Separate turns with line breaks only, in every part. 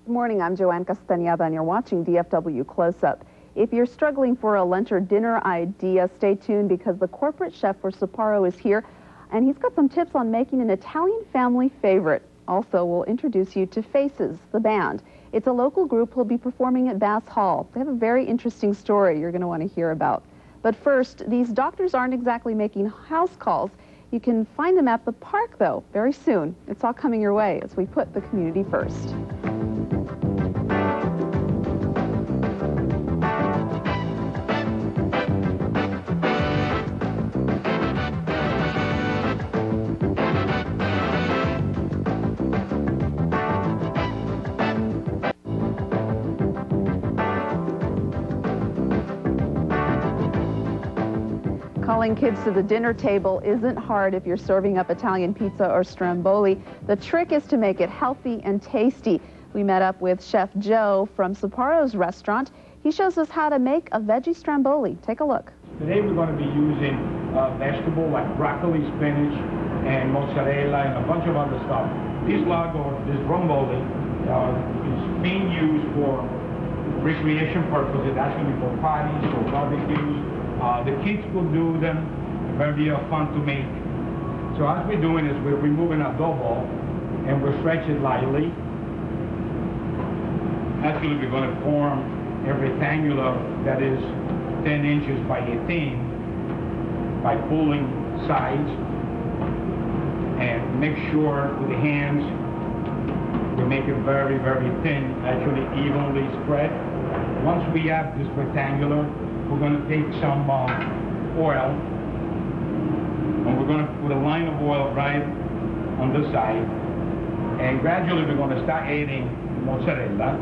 morning, I'm Joanne Castañeda, and you're watching DFW Close-Up. If you're struggling for a lunch or dinner idea, stay tuned because the corporate chef for Sbarro is here, and he's got some tips on making an Italian family favorite. Also, we'll introduce you to Faces, the band. It's a local group who'll be performing at Bass Hall. They have a very interesting story you're going to want to hear about. But first, these doctors aren't exactly making house calls. You can find them at the park, though, very soon. It's all coming your way as we put the community first. Calling kids to the dinner table isn't hard if you're serving up Italian pizza or Stromboli. The trick is to make it healthy and tasty. We met up with Chef Joe from Sbarro's restaurant. He shows us how to make a veggie Stromboli. Take a look.
Today we're going to be using vegetables like broccoli, spinach, and mozzarella, and a bunch of other stuff. This lago, this Stromboli, is being used for recreation purposes, actually for parties or barbecues. The kids will do them, very fun to make. So as we're doing is we're removing adobo and we're stretching lightly. Actually, we're going to form a rectangular that is 10 inches by 18 by pulling sides, and make sure with the hands we make it very, very thin, actually evenly spread. Once we have this rectangular, we're going to take some oil, and we're going to put a line of oil right on the side, and gradually we're going to start adding mozzarella.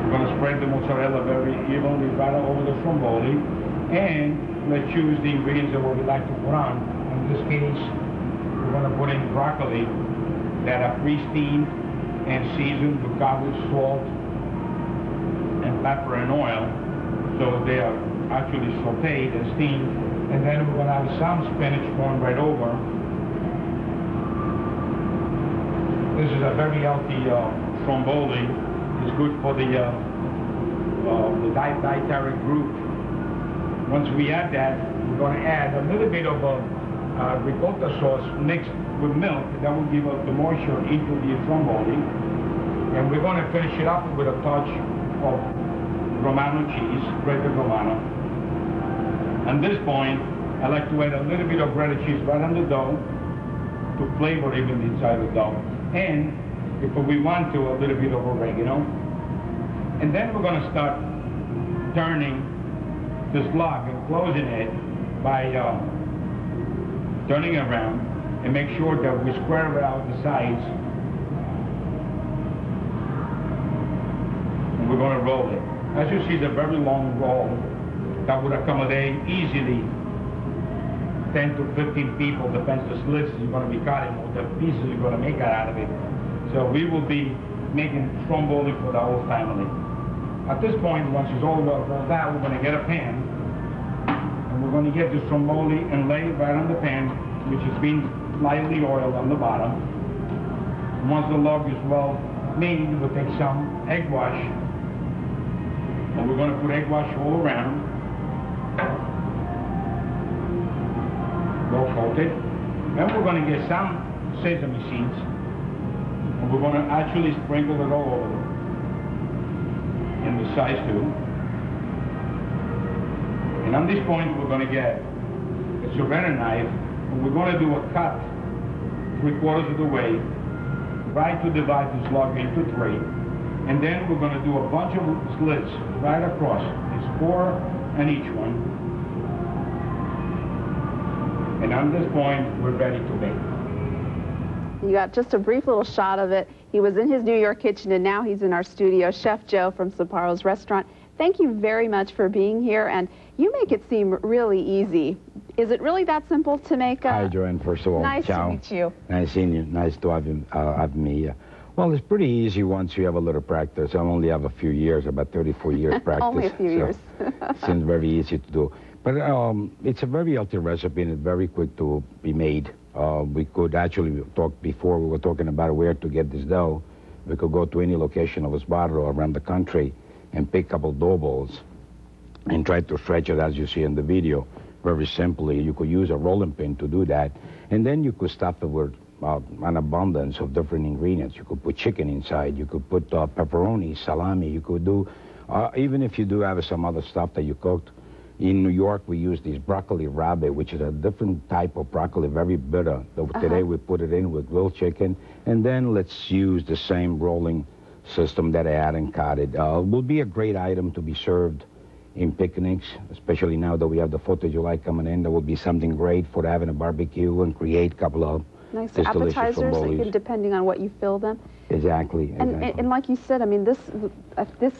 We're going to spread the mozzarella very evenly right over the Stromboli, and let's choose the ingredients that we like to put on. In this case, we're going to put in broccoli that are pre-steamed and seasoned with garlic, salt, and pepper and oil, so they are actually sauteed and steamed. And then we're going to have some spinach going right over. This is a very healthy Stromboli. It's good for the dietary group. Once we add that, we're going to add a little bit of ricotta sauce mixed with milk. That will give us the moisture into the Stromboli. And we're going to finish it up with a touch of Romano cheese, grated Romano. At this point, I like to add a little bit of breaded cheese right on the dough to flavor even inside the dough. And if we want to, a little bit of oregano. And then we're going to start turning this log and closing it by turning it around and make sure that we square out the sides. And we're going to roll it. As you see, the very long roll that would accommodate easily 10 to 15 people, depends the slits you're going to be cutting or the pieces you're going to make out of it. So we will be making Stromboli for the whole family. At this point, once it's all rolled out, we're going to get a pan, and we're going to get the Stromboli and lay it right on the pan, which has been lightly oiled on the bottom. And once the log is well made, we'll take some egg wash, and we're going to put egg wash all around, well coated. Then we're going to get some sesame seeds, and we're going to actually sprinkle it all over in the size too. And on this point, we're going to get a serrator knife, and we're going to do a cut 3/4 of the way, right to divide this log into 3. And then we're going to do a bunch of slits right across. It's 4 on each one. And on this point, we're ready to bake.
You got just a brief little shot of it. He was in his New York kitchen, and now he's in our studio. Chef Joe from Sbarro's restaurant. Thank you very much for being here, and you make it seem really easy. Is it really that simple to make a...
Hi, Joanne, first of all.
Nice
Ciao.
to meet you.
Nice seeing you. Nice to have me here. Well, it's pretty easy once you have a little practice. I only have a few years, about 34 years practice.
Only a few years.
Seems very easy to do. But it's a very healthy recipe, and it's very quick to be made. We could actually talk before, we were talking about where to get this dough. We could go to any location of Sbarro around the country and pick a couple dough balls and try to stretch it as you see in the video. Very simply, you could use a rolling pin to do that. And then you could stuff it with an abundance of different ingredients. You could put chicken inside, you could put pepperoni, salami, you could do, even if you do have some other stuff that you cooked. In New York, we use this broccoli rabe, which is a different type of broccoli, very bitter. Today we put it in with grilled chicken, and then let's use the same rolling system that I had and cut it. Will be a great item to be served in picnics, especially now that we have the 4th of July coming in. That will be something great for having a barbecue and create a couple of
nice appetizers, depending on what you fill them.
Exactly.
And like you said, I mean, this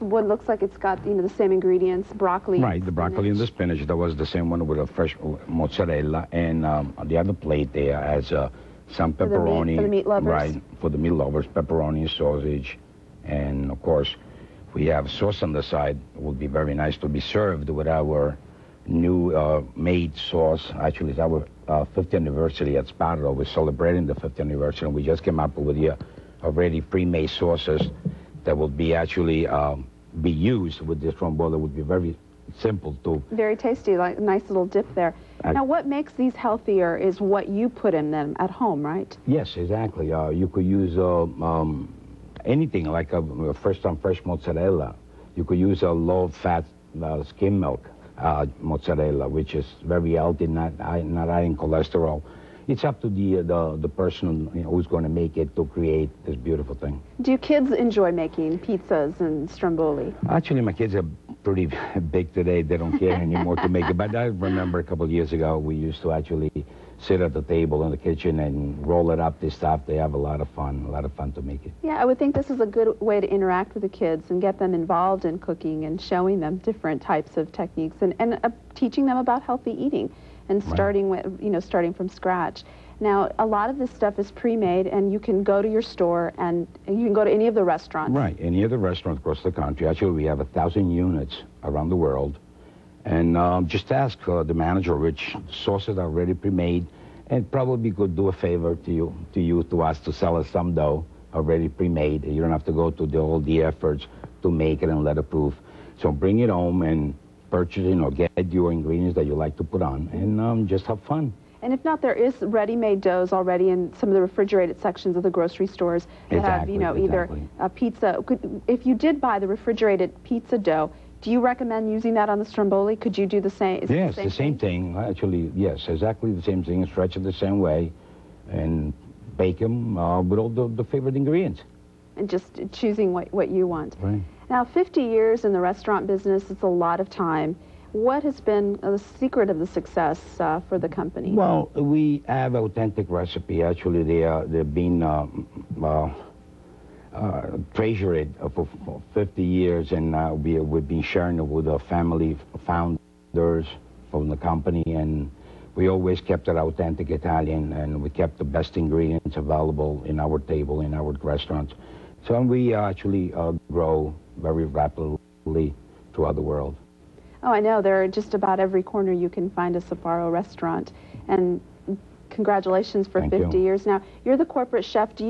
one looks like it's got, you know, the same ingredients, broccoli.
Right, the broccoli and the spinach. That was the same one with a fresh mozzarella. And on the other plate there has some pepperoni.
For the meat lovers.
Right, for the meat lovers, pepperoni, sausage. And of course, we have sauce on the side. It would be very nice to be served with our new made sauce. Actually, it's our 50th anniversary at Sbarro. We're celebrating the 50th anniversary, and we just came up with the already pre-made sauces that will be actually be used with this Stromboli. It would be very simple to. Very
tasty, like a nice little dip there. Now, what makes these healthier is what you put in them at home, right?
Yes, exactly. You could use anything like a fresh mozzarella. You could use a low-fat skim milk mozzarella, which is very healthy, not adding cholesterol. It's up to the person, you know, who's going to make it to create this beautiful thing.
Do kids enjoy making pizzas and Stromboli?
Actually, my kids are pretty big today. They don't care anymore to make it. But I remember a couple of years ago, we used to actually sit at the table in the kitchen and roll it up, this stuff. They have a lot of fun to make it.
Yeah, I would think this is a good way to interact with the kids and get them involved in cooking and showing them different types of techniques and teaching them about healthy eating and starting with, you know, starting from scratch. Now, a lot of this stuff is pre-made, and you can go to your store and you can go to any of the restaurants.
Right, any of the restaurants across the country. Actually, we have 1,000 units around the world. And just ask the manager which sauces are already pre-made, and probably could do a favor to us to sell us some dough already pre-made. You don't have to go to all the efforts to make it and let it proof. So bring it home and purchase it, or get your ingredients that you like to put on, and just have fun.
And if not, there is ready-made doughs already in some of the refrigerated sections of the grocery stores that have, you know, either a pizza. If you did buy the refrigerated pizza dough, do you recommend using that on the Stromboli? Could you do the same?
Yes, the same thing. Actually, yes, exactly the same thing. Stretch it the same way, and bake them with all the favorite ingredients.
And just choosing what you want.
Right.
Now, 50 years in the restaurant business, it's a lot of time. What has been the secret of the success for the company?
Well, we have authentic recipe. Actually, they've been treasured for 50 years, and we've been sharing it with the family founders from the company, and we always kept it authentic Italian, and we kept the best ingredients available in our table, in our restaurants. So we actually grow very rapidly throughout the world.
Oh, I know. There are just about every corner you can find a Sbarro restaurant. And congratulations for 50 years. Now, you're the corporate chef. Do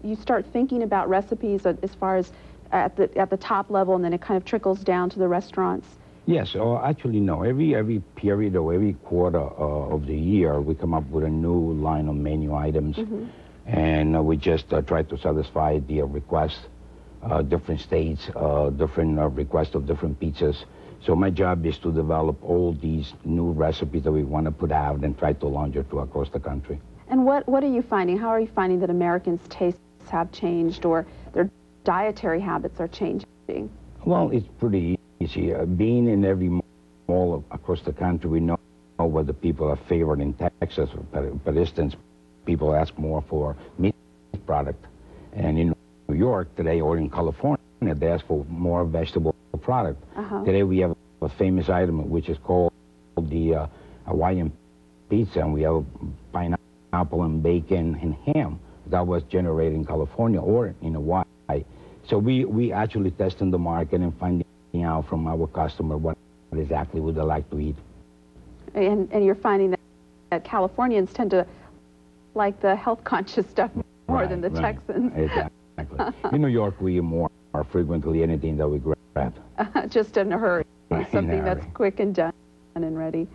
you start thinking about recipes as far as at the top level, and then it kind of trickles down to the restaurants?
Yes. Actually, no. Every period or every quarter of the year, we come up with a new line of menu items. And we just try to satisfy the requests, different states, different requests of different pizzas. So my job is to develop all these new recipes that we want to put out and try to launch it across the country.
And what are you finding? How are you finding that Americans' tastes have changed, or their dietary habits are changing?
Well, it's pretty easy. Being in every mall across the country, we know what the people are favored in Texas. For instance, people ask more for meat product. And in New York today, or in California, they ask for more vegetable product. Today we have a famous item which is called the Hawaiian pizza, and we have pineapple and bacon and ham that was generated in California or in Hawaii. So we actually testing the market and finding out from our customer what exactly would they like to eat.
And you're finding that Californians tend to like the health-conscious stuff more than the Texans.
Exactly. In New York, we eat more frequently anything that we grab.
Just in a hurry. Something that's quick and done and ready.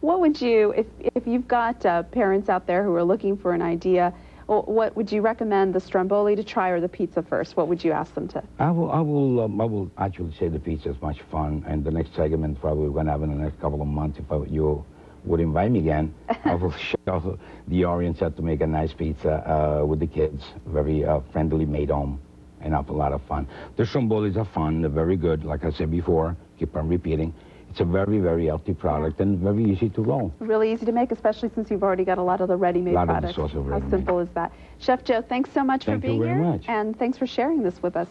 What would you, if you've got parents out there who are looking for an idea, what would you recommend the Stromboli to try or the pizza first? What would you ask them to?
I will actually say the pizza is much fun, and the next segment probably we're going to have in the next couple of months. If you would invite me again, I will show the audience how to make a nice pizza with the kids, very friendly made home, and have a lot of fun. The Strombolis are fun, they're very good, like I said before, keep on repeating. It's a very, very healthy product and very easy to roll.
Really easy to make, especially since you've already got a lot of the ready-made products. How simple is that? Chef Joe, thanks so much for being here.
Thank you very much.
And thanks for sharing this with us.